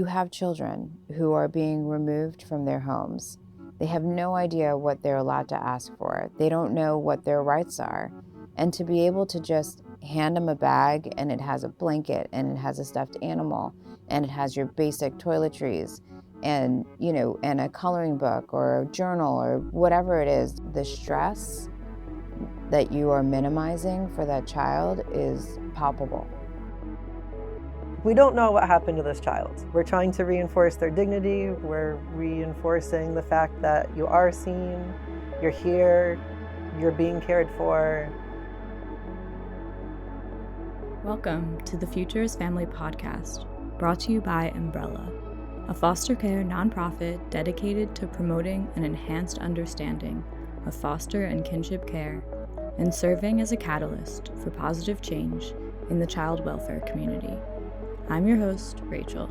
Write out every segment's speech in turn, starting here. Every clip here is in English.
have children who are being removed from their homes. They have no idea what they're allowed to ask for. They don't know what their rights are. And to be able to just hand them a bag and it has a blanket and it has a stuffed animal and it has your basic toiletries and, and a coloring book or a journal or whatever it is, the stress that you are minimizing for that child is palpable. We don't know what happened to this child. We're trying to reinforce their dignity. We're reinforcing the fact that you are seen, you're here, you're being cared for. Welcome to the Futures Family Podcast, brought to you by Embrella, a foster care nonprofit dedicated to promoting an enhanced understanding of foster and kinship care and serving as a catalyst for positive change in the child welfare community. I'm your host, Rachel.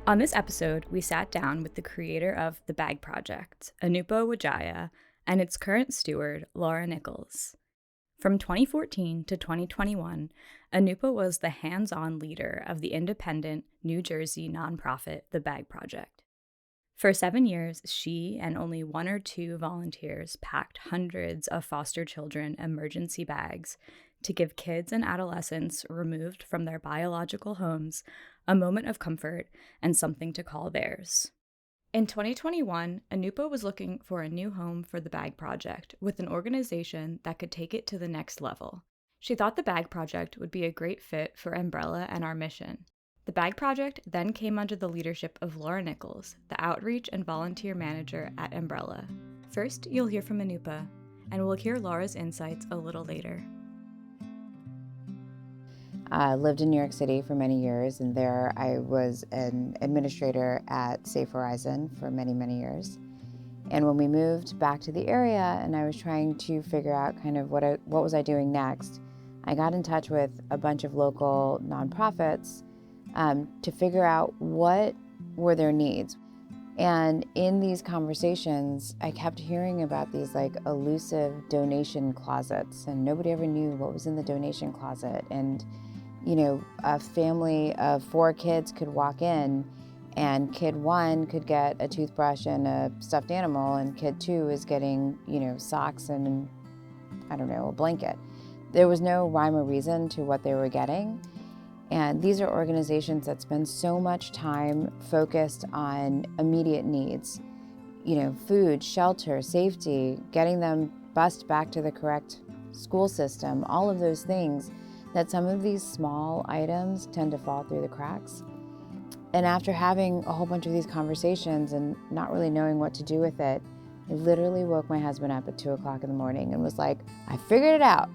On this episode, we sat down with the creator of The Bag Project, Anupa Wijaya, and its current steward, Laura Nicholls. From 2014 to 2021, Anupa was the hands-on leader of the independent New Jersey nonprofit The Bag Project. For 7 years, she and only 1 or 2 volunteers packed hundreds of foster children emergency bags to give kids and adolescents removed from their biological homes a moment of comfort and something to call theirs. In 2021, Anupa was looking for a new home for the Bag Project with an organization that could take it to the next level. She thought the Bag Project would be a great fit for Embrella and our mission. The Bag Project then came under the leadership of Laura Nicholls, the outreach and volunteer manager at Embrella. First, you'll hear from Anupa, and we'll hear Laura's insights a little later. I lived in New York City for many years, and there I was an administrator at Safe Horizon for many, many years. And when we moved back to the area and I was trying to figure out kind of what was I doing next, I got in touch with a bunch of local nonprofits to figure out what were their needs. And in these conversations, I kept hearing about these like elusive donation closets, and nobody ever knew what was in the donation closet. And a family of 4 kids could walk in and kid 1 could get a toothbrush and a stuffed animal, and kid 2 is getting, socks and, a blanket. There was no rhyme or reason to what they were getting. And these are organizations that spend so much time focused on immediate needs, food, shelter, safety, getting them bused back to the correct school system, all of those things, that some of these small items tend to fall through the cracks. And after having a whole bunch of these conversations and not really knowing what to do with it, I literally woke my husband up at 2 o'clock in the morning and was like, I figured it out.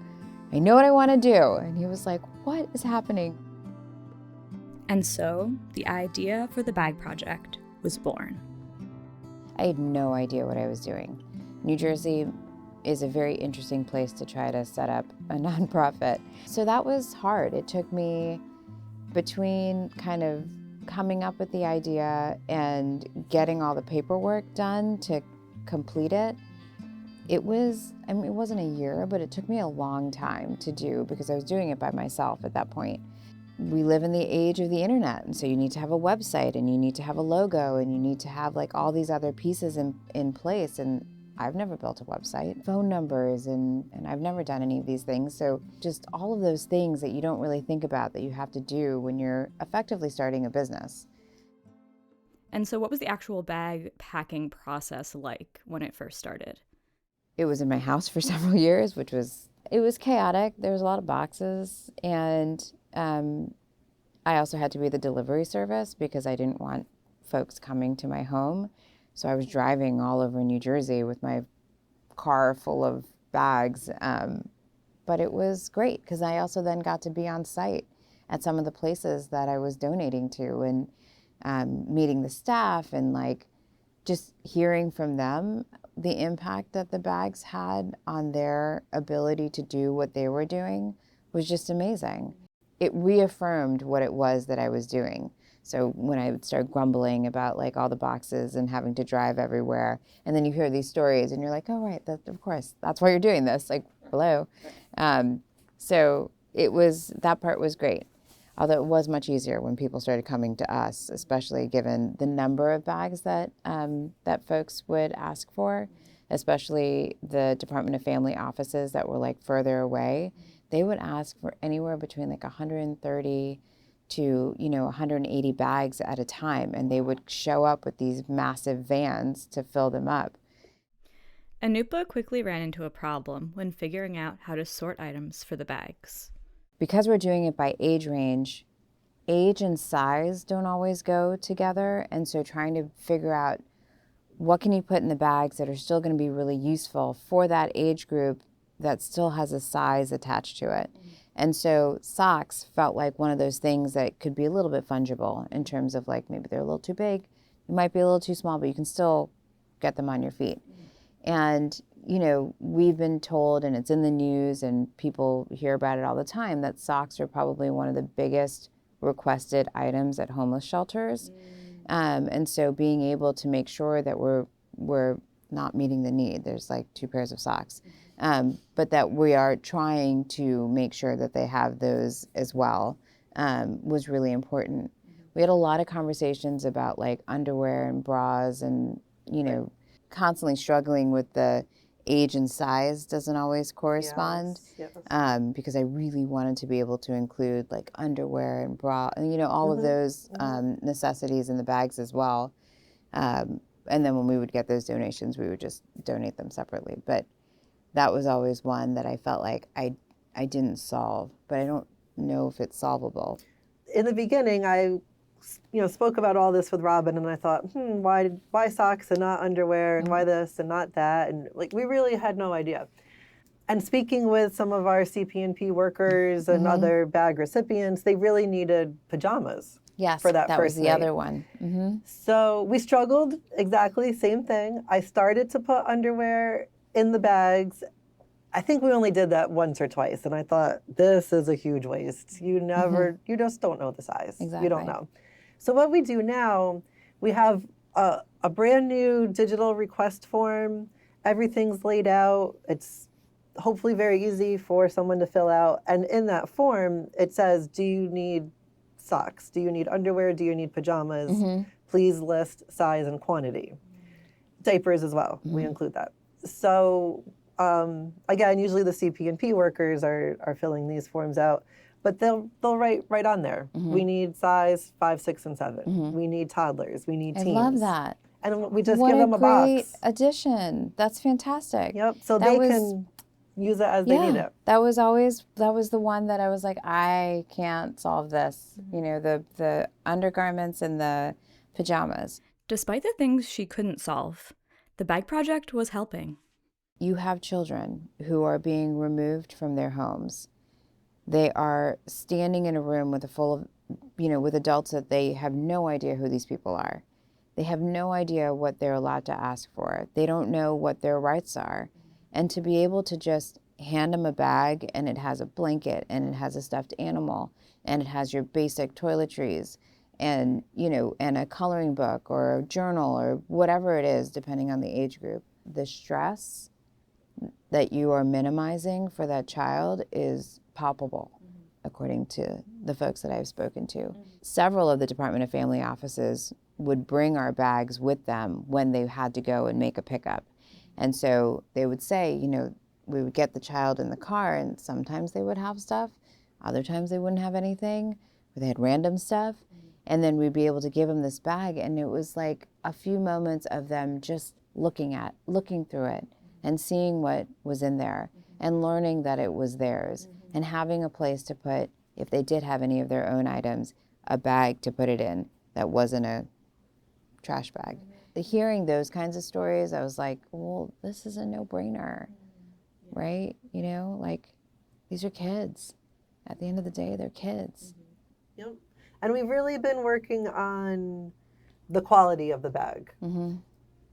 I know what I want to do. And he was like, what is happening? And so, the idea for the Bag Project was born. I had no idea what I was doing. New Jersey is a very interesting place to try to set up a nonprofit. So that was hard. It took me between kind of coming up with the idea and getting all the paperwork done to complete it. It wasn't a year, but it took me a long time to do because I was doing it by myself at that point. We live in the age of the internet, and so you need to have a website and you need to have a logo and you need to have like all these other pieces in place, and I've never built a website, phone numbers, and I've never done any of these things. So just all of those things that you don't really think about that you have to do when you're effectively starting a business. And so what was the actual bag packing process like when it first started? It was in my house for several years, it was chaotic. There was a lot of boxes, and I also had to be the delivery service because I didn't want folks coming to my home. So I was driving all over New Jersey with my car full of bags. But it was great because I also then got to be on site at some of the places that I was donating to, and meeting the staff and like just hearing from them the impact that the bags had on their ability to do what they were doing was just amazing. It reaffirmed what it was that I was doing. So when I would start grumbling about like all the boxes and having to drive everywhere, and then you hear these stories and you're like, oh, right, of course, that's why you're doing this. Like, hello. So that part was great. Although it was much easier when people started coming to us, especially given the number of bags that that folks would ask for, especially the Department of Family offices that were like further away. They would ask for anywhere between like 130 to 180 bags at a time, and they would show up with these massive vans to fill them up. Anupa quickly ran into a problem when figuring out how to sort items for the bags. Because we're doing it by age range, age and size don't always go together, and so trying to figure out what can you put in the bags that are still going to be really useful for that age group that still has a size attached to it. And so socks felt like one of those things that could be a little bit fungible in terms of like maybe they're a little too big, it might be a little too small, but you can still get them on your feet. And we've been told, and it's in the news and people hear about it all the time, that socks are probably one of the biggest requested items at homeless shelters. And so being able to make sure that we're not meeting the need, there's like 2 pairs of socks, but that we are trying to make sure that they have those as well, was really important. We had a lot of conversations about like underwear and bras and, constantly struggling with the age and size doesn't always correspond. Yes. Because I really wanted to be able to include like underwear and bra and all of those necessities in the bags as well. And then when we would get those donations, we would just donate them separately. But that was always one that I felt like I didn't solve, but I don't know if it's solvable. In the beginning, I spoke about all this with Robin, and I thought, why socks and not underwear, and why this and not that, and like we really had no idea. And speaking with some of our CP&P workers and other bag recipients, they really needed pajamas. Yes, for that was first the night. other one. So we struggled, exactly, same thing. I started to put underwear in the bags. I think we only did that once or twice, and I thought, this is a huge waste. You just don't know the size. Exactly. You don't know. So what we do now, we have a brand new digital request form. Everything's laid out. It's hopefully very easy for someone to fill out. And in that form, it says, do you need socks? Do you need underwear? Do you need pajamas? Please list size and quantity. Diapers as well, we include that. So again, usually the CP&P workers are filling these forms out, but they'll write right on there. We need size 5, 6, and 7. We need toddlers. We need teens. I love that. And we just give them a box. What a great addition. That's fantastic. Yep. So they can use it as they need it. That was the one that I was like, I can't solve this. The undergarments and the pajamas. Despite the things she couldn't solve, the Bag Project was helping. You have children who are being removed from their homes. They are standing in a room with with adults that they have no idea who these people are. They have no idea what they're allowed to ask for. They don't know what their rights are. And to be able to just hand them a bag and it has a blanket and it has a stuffed animal and it has your basic toiletries and, and a coloring book or a journal or whatever it is, depending on the age group, the stress that you are minimizing for that child is palpable, according to the folks that I've spoken to. Several of the Department of Family offices would bring our bags with them when they had to go and make a pickup. And so they would say, we would get the child in the car and sometimes they would have stuff, other times they wouldn't have anything, or they had random stuff. And then we'd be able to give them this bag, and it was like a few moments of them just looking through it and seeing what was in there and learning that it was theirs and having a place to put, if they did have any of their own items, a bag to put it in that wasn't a trash bag. Hearing those kinds of stories, I was like, well, this is a no-brainer, right? Like these are kids. At the end of the day, they're kids. Yep. And we've really been working on the quality of the bag.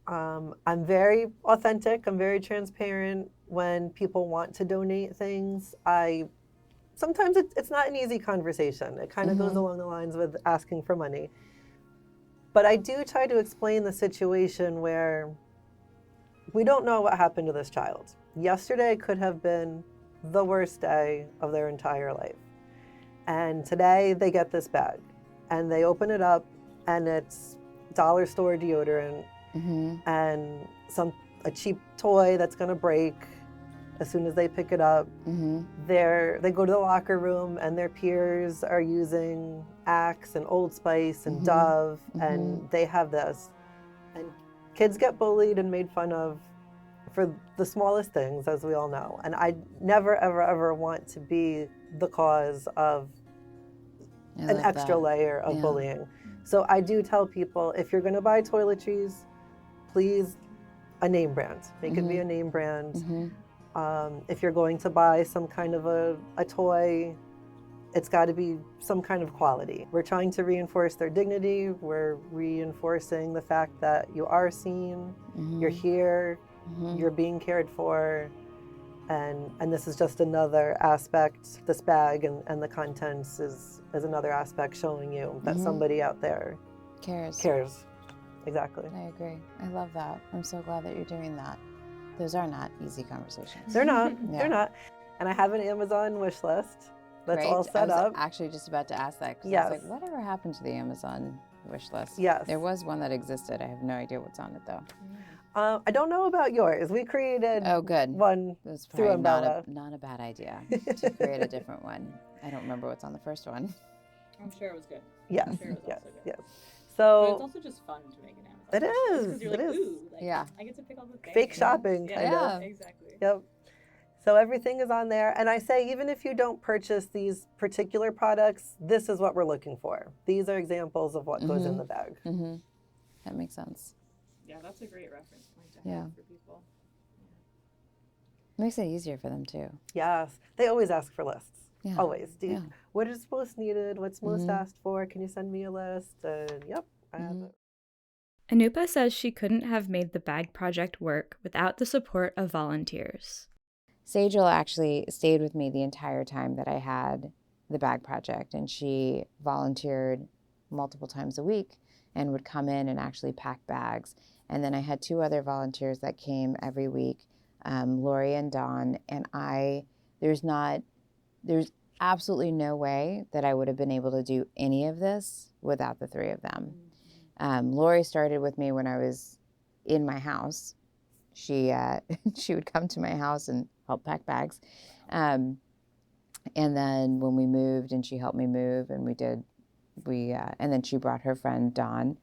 I'm very authentic. I'm very transparent when people want to donate things. Sometimes it's not an easy conversation. It kind of goes along the lines with asking for money. But I do try to explain the situation where we don't know what happened to this child. Yesterday could have been the worst day of their entire life. And today they get this bag and they open it up and it's dollar store deodorant and a cheap toy that's gonna break as soon as they pick it up. They go to the locker room and their peers are using Axe and Old Spice and Dove and they have this. And kids get bullied and made fun of for the smallest things, as we all know. And I never, ever, ever want to be the cause of an extra layer of bullying. So I do tell people, if you're gonna buy toiletries, please, a name brand. Make it be a name brand. If you're going to buy some kind of a toy, it's got to be some kind of quality. We're trying to reinforce their dignity. We're reinforcing the fact that you are seen, you're here, you're being cared for, and this is just another aspect. This bag and the contents is another aspect showing you that somebody out there cares. Exactly. I agree. I love that. I'm so glad that you're doing that. Those are not easy conversations. They're not. They're not. And I have an Amazon wish list that's all set up. I was actually just about to ask that. Yes. I was like, whatever happened to the Amazon wish list? Yes. There was one that existed. I have no idea what's on it though. I don't know about yours. We created one through Umbrella. Not a bad idea to create a different one. I don't remember what's on the first one. I'm sure it was good. Yes. I'm sure it was yes. also good. Yes. But So it's also just fun to make an Amazon. it is. You're It like, is. ooh, like, Yeah. I get to pick all the things. Fake shopping, Yeah, kind of. exactly. Yep. So everything is on there. And I say, even if you don't purchase these particular products, this is what we're looking for. These are examples of what goes in the bag. That makes sense. Yeah, that's a great reference point to have for people. Makes it easier for them too. Yes. They always ask for lists. Yeah. Always. What is most needed? What's most asked for? Can you send me a list? And yep, I have it. Anupa says she couldn't have made the bag project work without the support of volunteers. Sejal actually stayed with me the entire time that I had the bag project, and she volunteered multiple times a week and would come in and actually pack bags. And then I had two other volunteers that came every week, Lori and Dawn, and there's absolutely no way that I would have been able to do any of this without the three of them. Lori started with me when I was in my house. She would come to my house and help pack bags. And then when we moved and she helped me move and and then she brought her friend Dawn.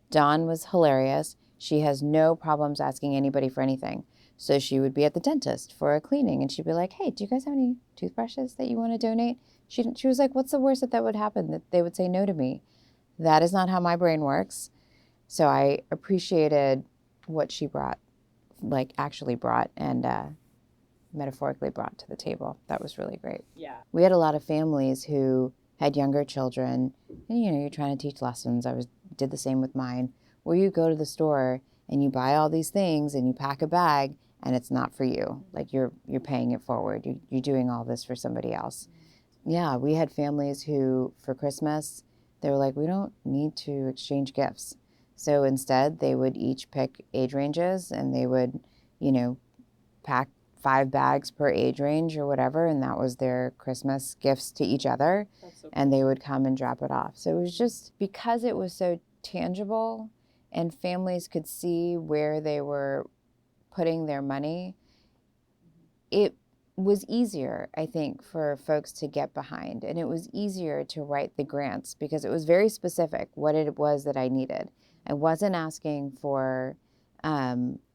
Dawn was hilarious. She has no problems asking anybody for anything. So she would be at the dentist for a cleaning and she'd be like, hey, do you guys have any toothbrushes that you want to donate? She was like, what's the worst that would happen? That they would say no to me. That is not how my brain works. So I appreciated what she brought, actually brought and metaphorically brought to the table. That was really great. Yeah. We had a lot of families who had younger children and, you're trying to teach lessons. Did the same with mine, where you go to the store and you buy all these things and you pack a bag and it's not for you. Like you're paying it forward. You're doing all this for somebody else. Yeah, we had families who, for Christmas, they were like, we don't need to exchange gifts. So instead, they would each pick age ranges and they would, pack 5 bags per age range or whatever. And that was their Christmas gifts to each other. That's so cool. And they would come and drop it off. So it was just because it was so tangible and families could see where they were putting their money, it was easier, I think, for folks to get behind. And it was easier to write the grants because it was very specific what it was that I needed. I wasn't asking for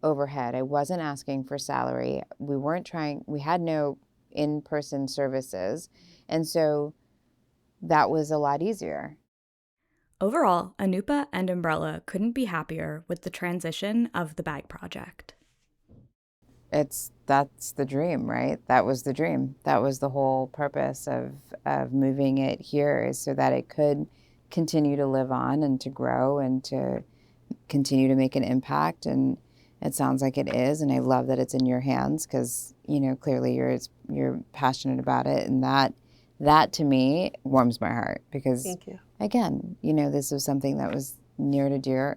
overhead. I wasn't asking for salary. We had no in-person services. And so that was a lot easier. Overall, Anupa and Umbrella couldn't be happier with the transition of the bag project. That's the dream, right? That was the dream. That was the whole purpose of moving it here, is so that it could continue to live on and to grow and to continue to make an impact. And it sounds like it is. And I love that it's in your hands because, clearly you're passionate about it. And that to me warms my heart because, Thank you. Again, this was something that was near and dear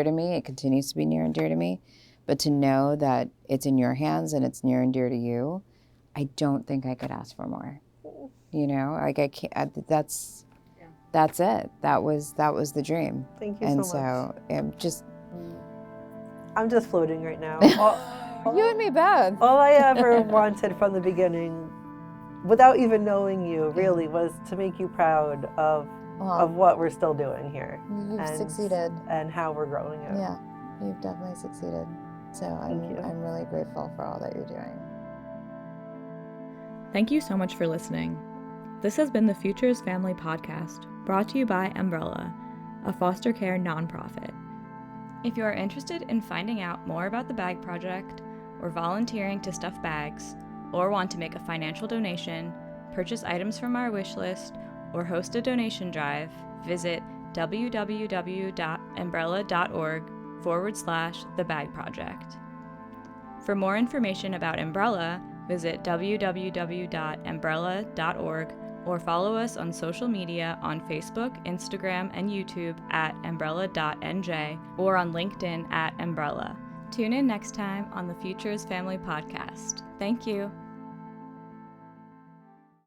to me. It continues to be near and dear to me. But to know that it's in your hands and it's near and dear to you, I don't think I could ask for more. you know, like I can't, that's it. That was the dream. Thank you and so much. I'm just floating right now. You and me both. All I ever wanted from the beginning, without even knowing you, really, was to make you proud of what we're still doing here. You've succeeded. And how we're growing it. Yeah, you've definitely succeeded. So I'm really grateful for all that you're doing. Thank you so much for listening. This has been the Futures Family Podcast, brought to you by Embrella, a foster care nonprofit. If you are interested in finding out more about the Bag Project, or volunteering to stuff bags, or want to make a financial donation, purchase items from our wish list, or host a donation drive, visit www.embrella.org/thebagproject. For more information about Embrella, visit www.embrella.org or follow us on social media on Facebook, Instagram, and YouTube at embrella.nj or on LinkedIn at Embrella. Tune in next time on the Futures Family Podcast. Thank you.